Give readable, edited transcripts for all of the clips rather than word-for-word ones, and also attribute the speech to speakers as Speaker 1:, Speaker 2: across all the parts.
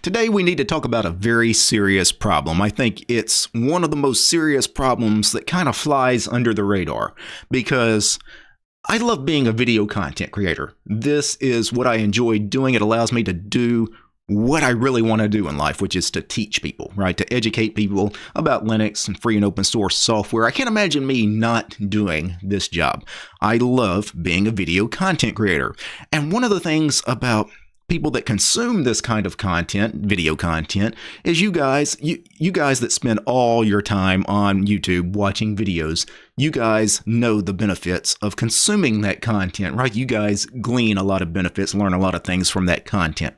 Speaker 1: Today we need to talk about a very serious problem. I think it's one of the most serious problems that kind of flies under the radar because I love being a video content creator. This is what I enjoy doing. It allows me to do what I really want to do in life, which is to teach people, right? To educate people about Linux and free and open source software. I can't imagine me not doing this job. I love being a video content creator. And one of the things about people that consume this kind of content, video content, is you guys that spend all your time on YouTube watching videos. You guys know the benefits of consuming that content, right? You guys glean a lot of benefits, learn a lot of things from that content.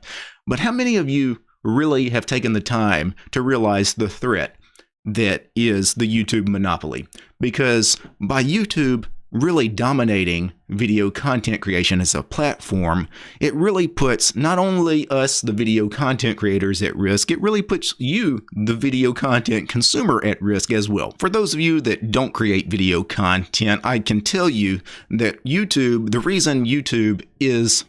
Speaker 1: But how many of you really have taken the time to realize the threat that is the YouTube monopoly? Because by YouTube really dominating video content creation as a platform, it really puts not only us, the video content creators, at risk, it really puts you, the video content consumer, at risk as well. For those of you that don't create video content, I can tell you that YouTube, the reason YouTube is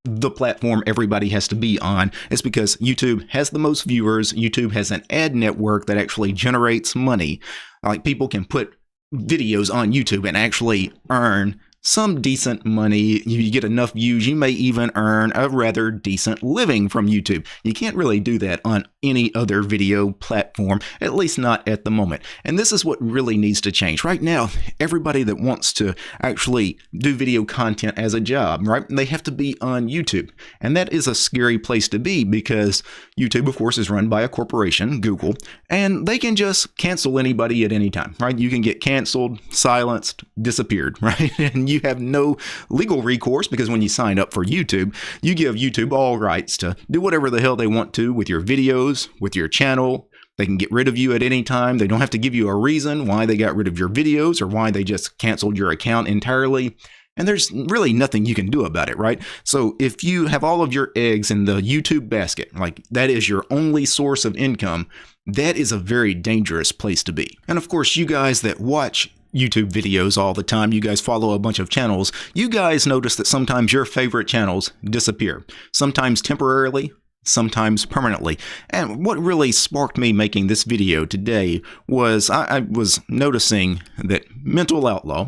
Speaker 1: the platform everybody has to be on is because YouTube has the most viewers. YouTube has an ad network that actually generates money. Like, people can put videos on YouTube and actually earn some decent money. You get enough views, you may even earn a rather decent living from YouTube. You can't really do that on any other video platform, at least not at the moment. And this is what really needs to change. Right now, everybody that wants to actually do video content as a job, right, they have to be on YouTube. And that is a scary place to be because YouTube, of course, is run by a corporation, Google, and they can just cancel anybody at any time, right? You can get canceled, silenced, disappeared, right? And you have no legal recourse because when you sign up for YouTube, you give YouTube all rights to do whatever the hell they want to with your videos, with your channel. They can get rid of you at any time. They don't have to give you a reason why they got rid of your videos or why they just canceled your account entirely. And there's really nothing you can do about it, right? So if you have all of your eggs in the YouTube basket, like that is your only source of income, that is a very dangerous place to be. And of course, you guys that watch YouTube videos all the time, you guys follow a bunch of channels, you guys notice that sometimes your favorite channels disappear, sometimes temporarily, sometimes permanently. And what really sparked me making this video today was I was noticing that Mental Outlaw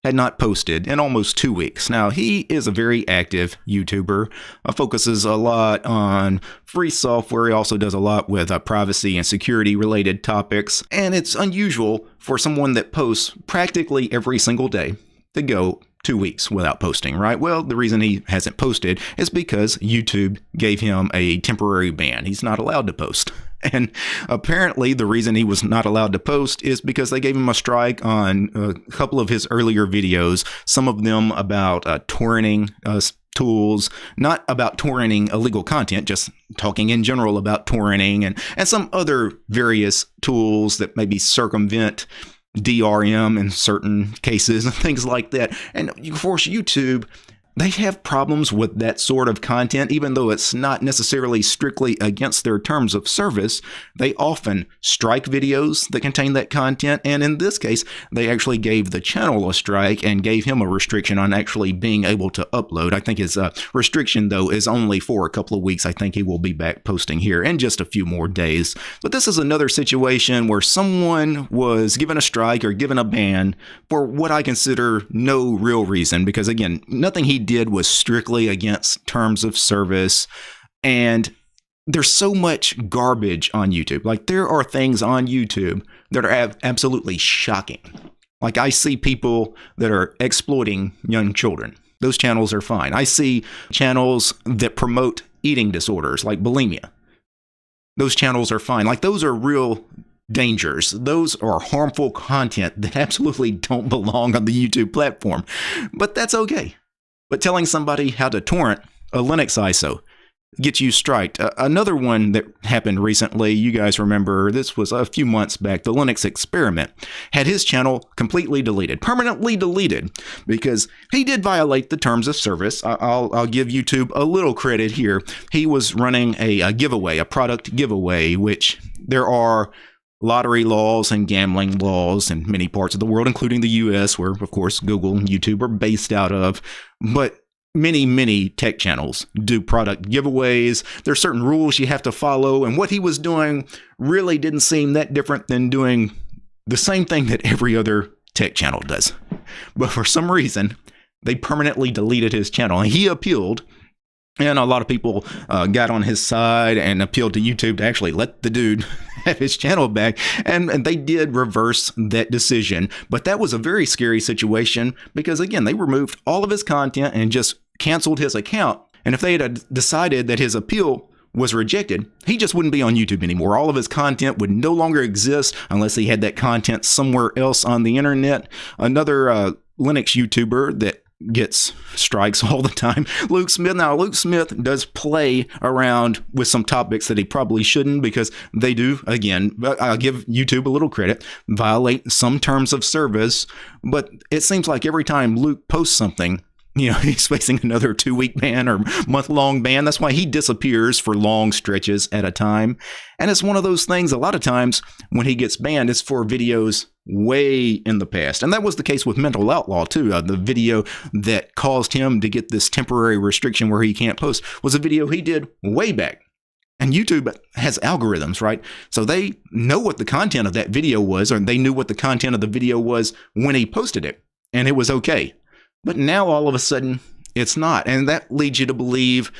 Speaker 1: had not posted in almost 2 weeks. Now, he is a very active YouTuber, focuses a lot on free software. He also does a lot with privacy and security related topics. And it's unusual for someone that posts practically every single day to go 2 weeks without posting, right? Well, the reason he hasn't posted is because YouTube gave him a temporary ban. He's not allowed to post. And apparently the reason he was not allowed to post is because they gave him a strike on a couple of his earlier videos, some of them about torrenting tools, not about torrenting illegal content, just talking in general about torrenting and some other various tools that maybe circumvent DRM in certain cases and things like that. And of course, YouTube, they have problems with that sort of content, even though it's not necessarily strictly against their terms of service. They often strike videos that contain that content. And in this case, they actually gave the channel a strike and gave him a restriction on actually being able to upload. I think his restriction, though, is only for a couple of weeks. I think he will be back posting here in just a few more days. But this is another situation where someone was given a strike or given a ban for what I consider no real reason, because again, nothing he did was strictly against terms of service. And there's so much garbage on YouTube. Like, there are things on YouTube that are absolutely shocking. Like, I see people that are exploiting young children. Those channels are fine. I see channels that promote eating disorders like bulimia. Those channels are fine. Like, those are real dangers. Those are harmful content that absolutely don't belong on the YouTube platform. But that's okay. But telling somebody how to torrent a Linux ISO gets you striked. Another one that happened recently, you guys remember, this was a few months back, the Linux Experiment had his channel completely deleted, permanently deleted, because he did violate the terms of service. I'll give YouTube a little credit here. He was running a giveaway, a product giveaway, which there are lottery laws and gambling laws in many parts of the world, including the US, where, of course, Google and YouTube are based out of. But many tech channels do product giveaways. There's certain rules you have to follow, and what he was doing really didn't seem that different than doing the same thing that every other tech channel does. But for some reason, they permanently deleted his channel, and he appealed. And a lot of people got on his side and appealed to YouTube to actually let the dude have his channel back. And they did reverse that decision. But that was a very scary situation because, again, they removed all of his content and just canceled his account. And if they had decided that his appeal was rejected, he just wouldn't be on YouTube anymore. All of his content would no longer exist unless he had that content somewhere else on the internet. Another Linux YouTuber that gets strikes all the time, Luke Smith. Now, Luke Smith does play around with some topics that he probably shouldn't, because they do, again, I'll give YouTube a little credit, violate some terms of service. But it seems like every time Luke posts something, he's facing another 2-week ban or month-long ban. That's why he disappears for long stretches at a time. And it's one of those things, a lot of times when he gets banned, it's for videos way in the past. And that was the case with Mental Outlaw, too. The video that caused him to get this temporary restriction where he can't post was a video he did way back. And YouTube has algorithms, right? So they know what the content of that video was, or they knew what the content of the video was when he posted it. And it was okay. But now all of a sudden, it's not. And that leads you to believe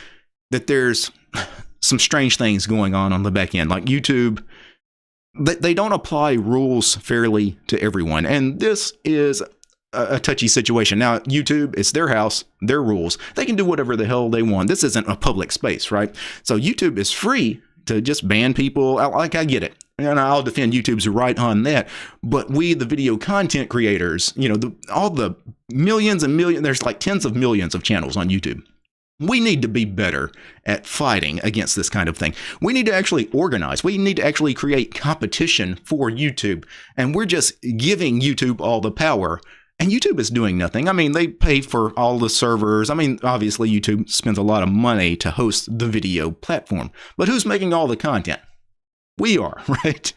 Speaker 1: that there's some strange things going on the back end. Like YouTube, they don't apply rules fairly to everyone. And this is a touchy situation. Now, YouTube, it's their house, their rules. They can do whatever the hell they want. This isn't a public space, right? So YouTube is free to just ban people. I get it. And I'll defend YouTube's right on that. But we, the video content creators, all the millions and millions, there's like tens of millions of channels on YouTube. We need to be better at fighting against this kind of thing. We need to actually organize. We need to actually create competition for YouTube. And we're just giving YouTube all the power. And YouTube is doing nothing. I mean, they pay for all the servers. I mean, obviously, YouTube spends a lot of money to host the video platform. But who's making all the content? We are, right?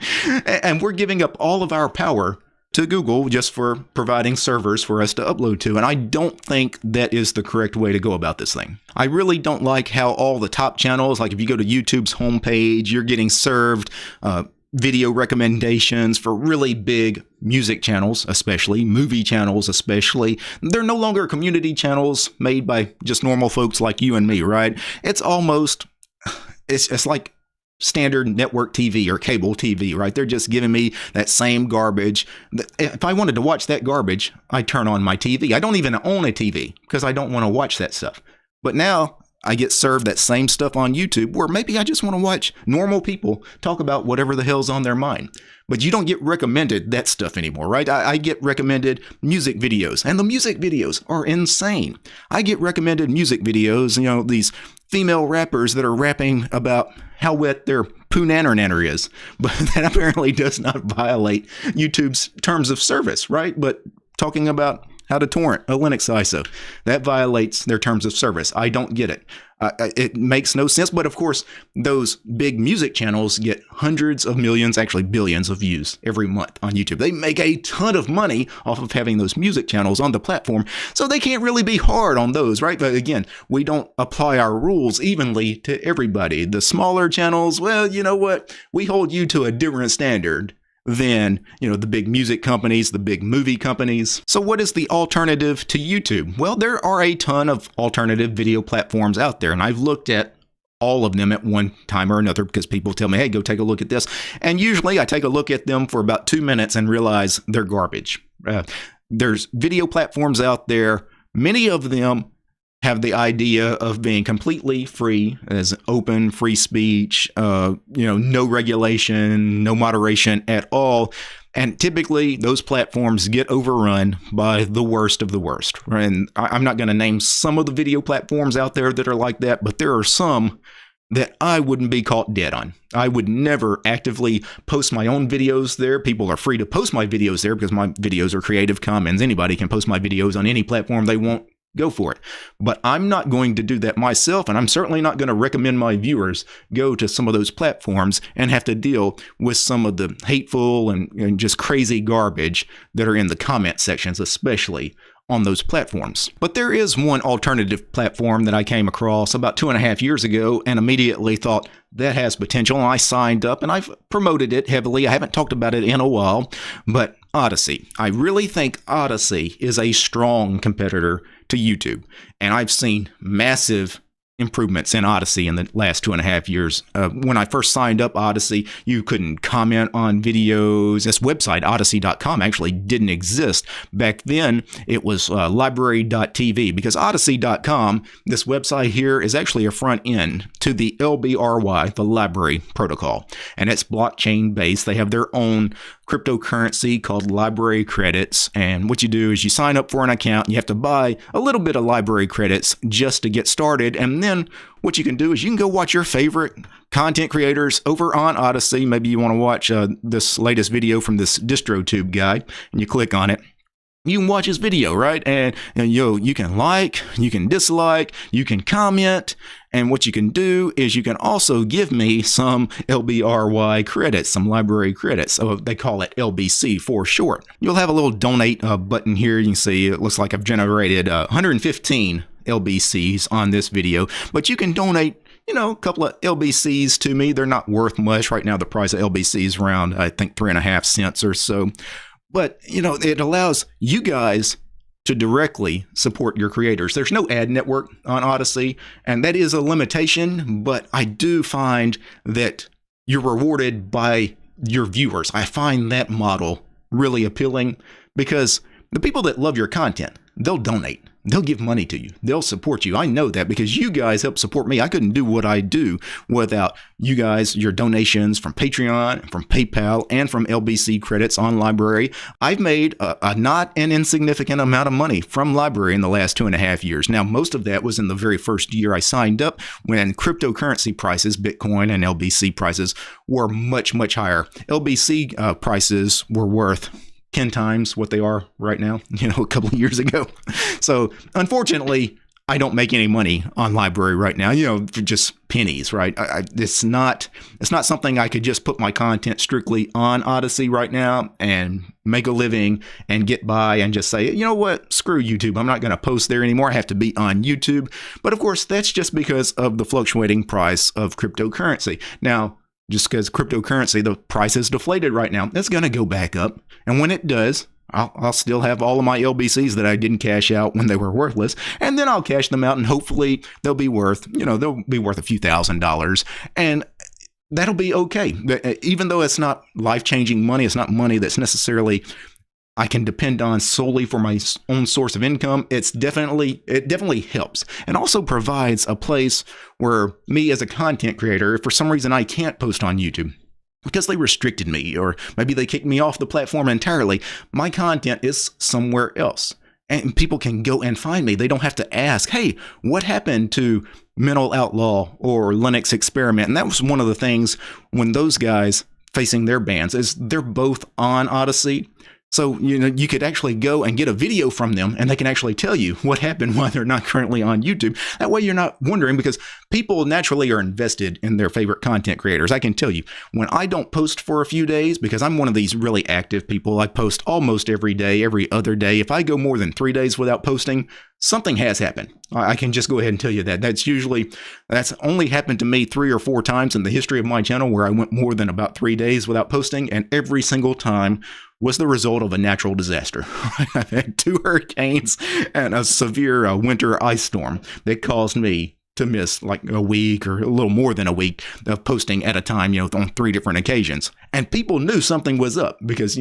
Speaker 1: And we're giving up all of our power to Google just for providing servers for us to upload to. And I don't think that is the correct way to go about this thing. I really don't like how all the top channels, like if you go to YouTube's homepage, you're getting served video recommendations for really big music channels, especially movie channels, especially. They're no longer community channels made by just normal folks like you and me, right? It's almost, it's like standard network TV or cable TV, right? They're just giving me that same garbage. If I wanted to watch that garbage, I turn on my TV. I don't even own a TV because I don't want to watch that stuff. But now I get served that same stuff on YouTube where maybe I just want to watch normal people talk about whatever the hell's on their mind. But you don't get recommended that stuff anymore, right? I get recommended music videos, and the music videos are insane. I get recommended music videos, these female rappers that are rapping about how wet their poo-nanner is. But that apparently does not violate YouTube's terms of service, right? But talking about how to torrent a Linux ISO, that violates their terms of service. I don't get it. It makes no sense. But of course, those big music channels get hundreds of millions, actually billions of views every month on YouTube. They make a ton of money off of having those music channels on the platform. So they can't really be hard on those, right? But again, we don't apply our rules evenly to everybody. The smaller channels, well, you know what? We hold you to a different standard than, the big music companies, the big movie companies. So what is the alternative to YouTube? Well, there are a ton of alternative video platforms out there, and I've looked at all of them at one time or another because people tell me, hey, go take a look at this. And usually I take a look at them for about 2 minutes and realize they're garbage. There's video platforms out there. Many of them have the idea of being completely free, as open, free speech, no regulation, no moderation at all. And typically those platforms get overrun by the worst of the worst. And I'm not going to name some of the video platforms out there that are like that, but there are some that I wouldn't be caught dead on. I would never actively post my own videos there. People are free to post my videos there because my videos are Creative Commons. Anybody can post my videos on any platform they want. Go for it. But I'm not going to do that myself, and I'm certainly not going to recommend my viewers go to some of those platforms and have to deal with some of the hateful and just crazy garbage that are in the comment sections, especially on those platforms. But there is one alternative platform that I came across about 2.5 years ago and immediately thought that has potential. And I signed up and I've promoted it heavily. I haven't talked about it in a while, but Odysee. I really think Odysee is a strong competitor to YouTube. And I've seen massive improvements in Odysee in the last 2.5 years. When I first signed up Odysee, you couldn't comment on videos. This website, Odysee.com, actually didn't exist. Back then, it was library.tv, because Odysee.com, this website here, is actually a front end to the LBRY, the library protocol. And it's blockchain based. They have their own cryptocurrency called library credits. And what you do is you sign up for an account. And you have to buy a little bit of library credits just to get started. And then what you can do is you can go watch your favorite content creators over on Odysee. Maybe you want to watch this latest video from this DistroTube guy, and you click on it. You can watch his video, right? And you can like, you can dislike, you can comment. And what you can do is you can also give me some LBRY credits, some library credits. So they call it LBC for short. You'll have a little donate button here. You can see it looks like I've generated 115 LBCs on this video, but you can donate, a couple of LBCs to me. They're not worth much right now. The price of LBC is around, I think, 3.5 cents or so. But, it allows you guys to directly support your creators. There's no ad network on Odysee, and that is a limitation, but I do find that you're rewarded by your viewers. I find that model really appealing because the people that love your content, they'll donate. They'll give money to you. They'll support you. I know that because you guys help support me. I couldn't do what I do without you guys, your donations from Patreon, from PayPal, and from LBC credits on Library. I've made a not an insignificant amount of money from Library in the last 2.5 years. Now, most of that was in the very first year I signed up when cryptocurrency prices, Bitcoin and LBC prices, were much, much higher. LBC prices were worth 10 times what they are right now, a couple of years ago. So unfortunately, I don't make any money on Library right now, for just pennies, right? It's not something I could just put my content strictly on Odysee right now and make a living and get by and just say, you know what, screw YouTube. I'm not going to post there anymore. I have to be on YouTube. But of course, that's just because of the fluctuating price of cryptocurrency. Now, just because cryptocurrency, the price is deflated right now, it's going to go back up. And when it does, I'll still have all of my LBCs that I didn't cash out when they were worthless. And then I'll cash them out and hopefully they'll be worth, they'll be worth a few $1,000s. And that'll be okay. Even though it's not life-changing money, it's not money that's necessarily I can depend on solely for my own source of income. It definitely helps, and also provides a place where me as a content creator, if for some reason I can't post on YouTube because they restricted me, or maybe they kicked me off the platform entirely, my content is somewhere else. And people can go and find me. They don't have to ask, hey, what happened to Mental Outlaw or Linux Experiment? And that was one of the things when those guys facing their bans is they're both on Odysee. So, you could actually go and get a video from them and they can actually tell you what happened while they're not currently on YouTube. That way you're not wondering, because people naturally are invested in their favorite content creators. I can tell you, when I don't post for a few days, because I'm one of these really active people, I post almost every day, every other day. If I go more than 3 days without posting, something has happened. I can just go ahead and tell you that. That's only happened to me 3 or 4 times in the history of my channel where I went more than about 3 days without posting, and every single time was the result of a natural disaster. I've had 2 hurricanes and a severe winter ice storm that caused me to miss like a week or a little more than a week of posting at a time, on 3 different occasions. And people knew something was up because,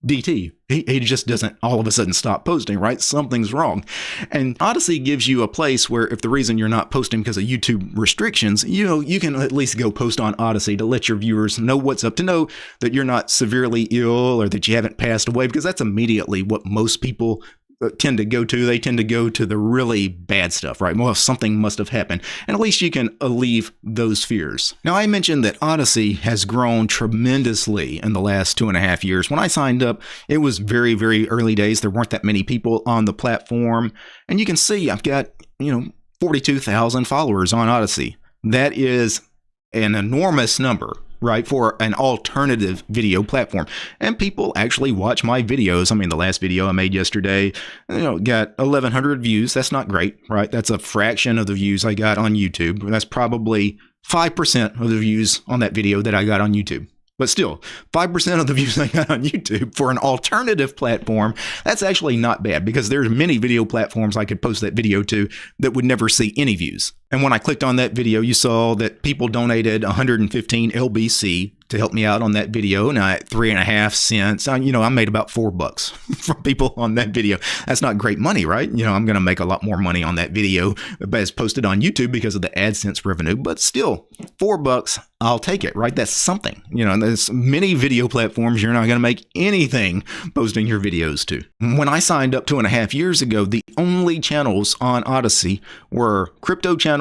Speaker 1: DT, he just doesn't all of a sudden stop posting, right? Something's wrong. And Odysee gives you a place where if the reason you're not posting because of YouTube restrictions, you can at least go post on Odysee to let your viewers know what's up, to know that you're not severely ill or that you haven't passed away, because that's immediately what most people tend to go to. They tend to go to the really bad stuff, right? Well, something must have happened. And at least you can alleviate those fears. Now, I mentioned that Odysee has grown tremendously in the last 2.5 years. When I signed up, it was very, very early days. There weren't that many people on the platform. And you can see I've got, 42,000 followers on Odysee. That is an enormous number right, for an alternative video platform. And people actually watch my videos. I mean, the last video I made yesterday, got 1,100 views. That's not great, right? That's a fraction of the views I got on YouTube. That's probably 5% of the views on that video that I got on YouTube. But still, 5% of the views I got on YouTube for an alternative platform, that's actually not bad, because there's many video platforms I could post that video to that would never see any views. And when I clicked on that video, you saw that people donated 115 LBC to help me out on that video. And at 3.5 cents, I made about $4 from people on that video. That's not great money, right? I'm going to make a lot more money on that video as posted on YouTube because of the AdSense revenue. But still, $4, I'll take it, right? That's something. There's many video platforms you're not going to make anything posting your videos to. When I signed up 2.5 years ago, the only channels on Odysee were crypto channels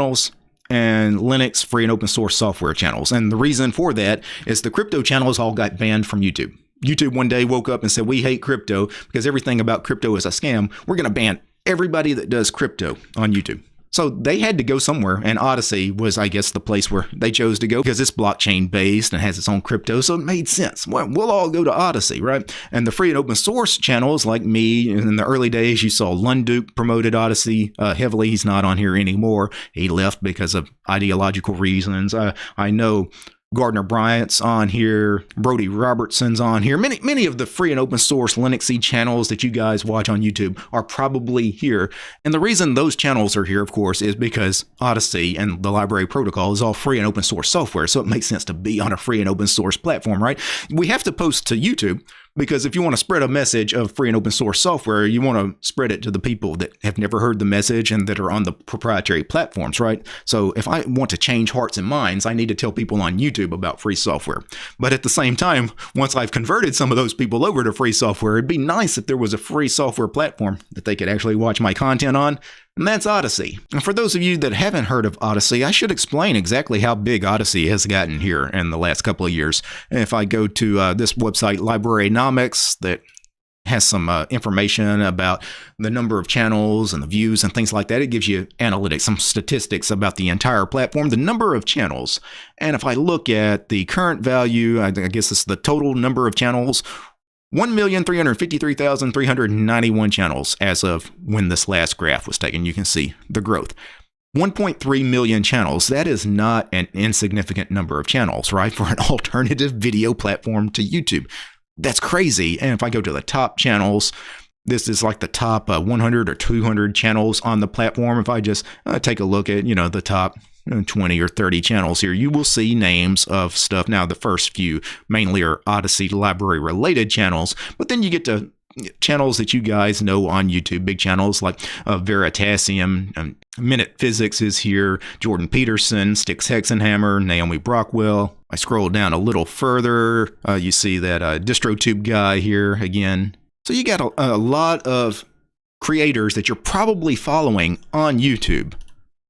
Speaker 1: and Linux free and open source software channels. And the reason for that is the crypto channels all got banned from YouTube. YouTube one day woke up and said, we hate crypto because everything about crypto is a scam. We're going to ban everybody that does crypto on YouTube. So they had to go somewhere, and Odysee was, I guess, the place where they chose to go because it's blockchain based and has its own crypto, so it made sense. Well, we'll all go to Odysee, right? And the free and open source channels like me, in the early days, you saw Lunduke promoted Odysee heavily. He's not on here anymore. He left because of ideological reasons. I know Gardner Bryant's on here, Brody Robertson's on here. Many of the free and open source Linuxy channels that you guys watch on YouTube are probably here. And the reason those channels are here, of course, is because Odysee and the library protocol is all free and open source software. So it makes sense to be on a free and open source platform, right? We have to post to YouTube because if you want to spread a message of free and open source software, you want to spread it to the people that have never heard the message and that are on the proprietary platforms, right? So if I want to change hearts and minds, I need to tell people on YouTube about free software. But at the same time, once I've converted some of those people over to free software, it'd be nice if there was a free software platform that they could actually watch my content on. And that's Odysee. And for those of you that haven't heard of Odysee, I should explain exactly how big Odysee has gotten here in the last couple of years. And if I go to this website, Librarynomics, that has some information about the number of channels and the views and things like that. It gives you analytics, some statistics about the entire platform, the number of channels. And if I look at the current value, I guess it's the total number of channels, 1,353,391 channels as of when this last graph was taken. You can see the growth. 1.3 million channels. That is not an insignificant number of channels, right? For an alternative video platform to YouTube. That's crazy. And if I go to the top channels, this is like the top 100 or 200 channels on the platform. If I just take a look at, the top 20 or 30 channels here, you will see names of stuff. Now, the first few mainly are Odysee library related channels, but then you get to channels that you guys know on YouTube, big channels like Veritasium, Minute Physics is here, Jordan Peterson, Styx Hexenhammer, Naomi Brockwell. I scroll down a little further, you see that DistroTube guy here again. So you got a lot of creators that you're probably following on YouTube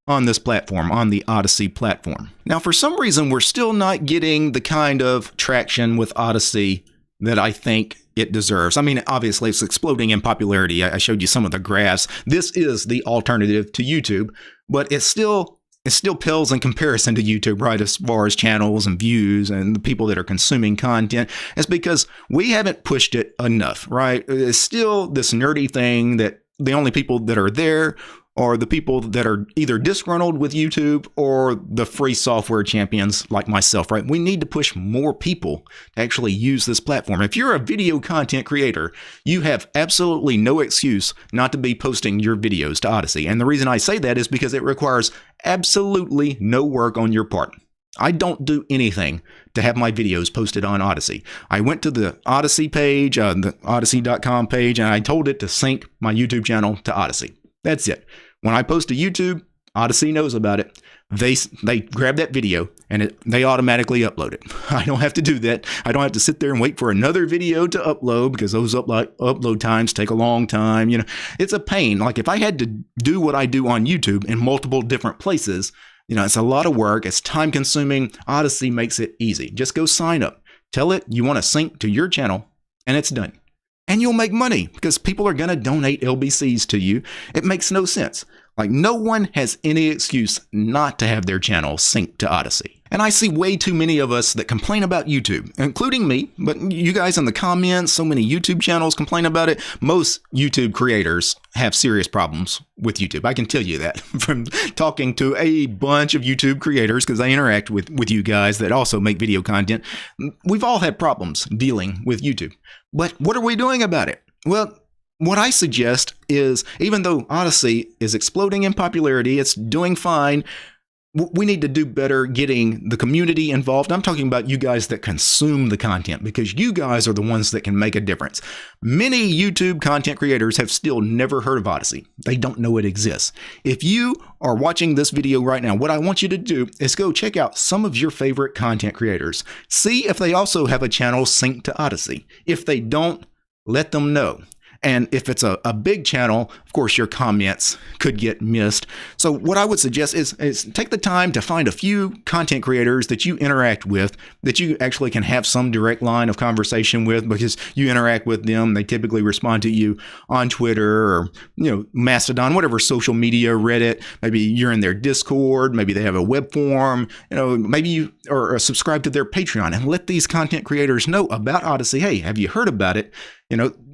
Speaker 1: on this platform, on the Odysee platform. Now, for some reason, we're still not getting the kind of traction with Odysee that I think it deserves. I mean, obviously, it's exploding in popularity. I showed you some of the graphs. This is the alternative to YouTube, but it still pales in comparison to YouTube, right, as far as channels and views and the people that are consuming content. It's because we haven't pushed it enough, right? It's still this nerdy thing that the only people that are there are the people that are either disgruntled with YouTube or the free software champions like myself, right? We need to push more people to actually use this platform. If you're a video content creator, you have absolutely no excuse not to be posting your videos to Odysee. And the reason I say that is because it requires absolutely no work on your part. I don't do anything to have my videos posted on Odysee. I went to the Odysee page, the Odysee.com page, and I told it to sync my YouTube channel to Odysee. That's it. When I post to YouTube, Odysee knows about it. They grab that video and they automatically upload it. I don't have to do that. I don't have to sit there and wait for another video to upload because those upload times take a long time. It's a pain. Like if I had to do what I do on YouTube in multiple different places, it's a lot of work. It's time consuming. Odysee makes it easy. Just go sign up. Tell it you want to sync to your channel and it's done. And you'll make money because people are going to donate LBCs to you. It makes no sense. Like, no one has any excuse not to have their channel synced to Odysee. And I see way too many of us that complain about YouTube, including me, but you guys in the comments, so many YouTube channels complain about it. Most YouTube creators have serious problems with YouTube. I can tell you that from talking to a bunch of YouTube creators, because I interact with you guys that also make video content. We've all had problems dealing with YouTube. But what are we doing about it? Well, what I suggest is, even though Odysee is exploding in popularity, it's doing fine, we need to do better getting the community involved. I'm talking about you guys that consume the content, because you guys are the ones that can make a difference. Many YouTube content creators have still never heard of Odysee. They don't know it exists. If you are watching this video right now, what I want you to do is go check out some of your favorite content creators. See if they also have a channel synced to Odysee. If they don't, let them know. And if it's a big channel, of course, your comments could get missed. So what I would suggest is take the time to find a few content creators that you interact with, that you actually can have some direct line of conversation with, because you interact with them. They typically respond to you on Twitter or, Mastodon, whatever social media, Reddit. Maybe you're in their Discord. Maybe they have a web form. Maybe you are subscribed to their Patreon, and let these content creators know about Odysee. Hey, have you heard about it?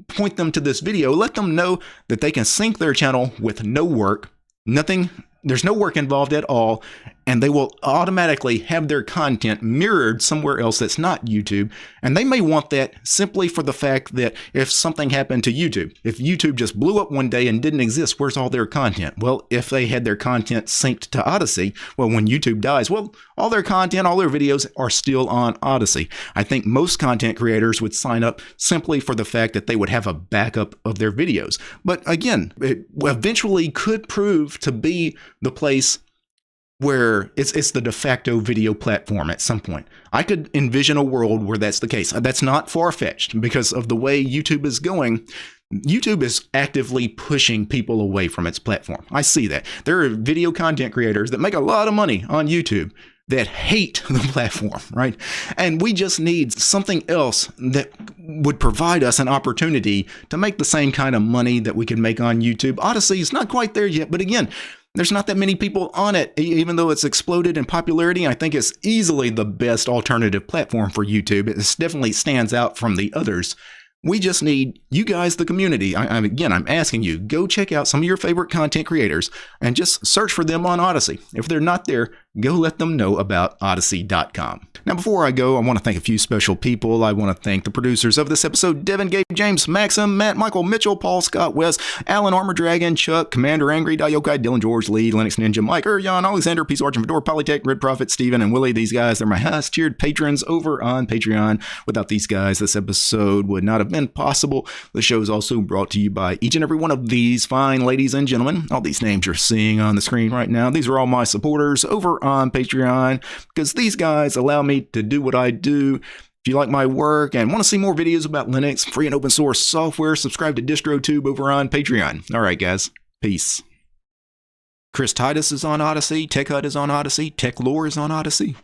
Speaker 1: Point them to this video, let them know that they can sync their channel with no work, nothing, there's no work involved at all, and they will automatically have their content mirrored somewhere else that's not YouTube. And they may want that simply for the fact that if something happened to YouTube, if YouTube just blew up one day and didn't exist, where's all their content? Well, if they had their content synced to Odysee, well, when YouTube dies, well, all their content, all their videos are still on Odysee. I think most content creators would sign up simply for the fact that they would have a backup of their videos. But again, it eventually could prove to be the place where it's the de facto video platform at some point. I could envision a world where that's the case. That's not far-fetched, because of the way YouTube is going. YouTube is actively pushing people away from its platform. I see that. There are video content creators that make a lot of money on YouTube that hate the platform, right? And we just need something else that would provide us an opportunity to make the same kind of money that we can make on YouTube. Odysee is not quite there yet, but again, there's not that many people on it, even though it's exploded in popularity. I think it's easily the best alternative platform for YouTube. It definitely stands out from the others. We just need you guys, the community. I'm asking you, go check out some of your favorite content creators and just search for them on Odysee. If they're not there, go let them know about Odysee.com. Now, before I go, I want to thank a few special people. I want to thank the producers of this episode: Devin, Gabe, James, Maxim, Matt, Michael, Mitchell, Paul, Scott, Wes, Alan, Armor Dragon, Chuck, Commander Angry, Yokai, Dylan, George, Lee, Linux Ninja, Mike, Jan, Alexander, Peace Argent, Fedora, Polytech, Red Prophet, Steven, and Willie. These guys, they're my highest tiered patrons over on Patreon. Without these guys, this episode would not have been possible. The show is also brought to you by each and every one of these fine ladies and gentlemen. All these names you're seeing on the screen right now, these are all my supporters over on Patreon, because these guys allow me to do what I do. If you like my work and want to see more videos about Linux, free and open source software, subscribe to DistroTube over on Patreon. All right, guys. Peace. Chris Titus is on Odysee. Tech Hut is on Odysee. Tech Lore is on Odysee.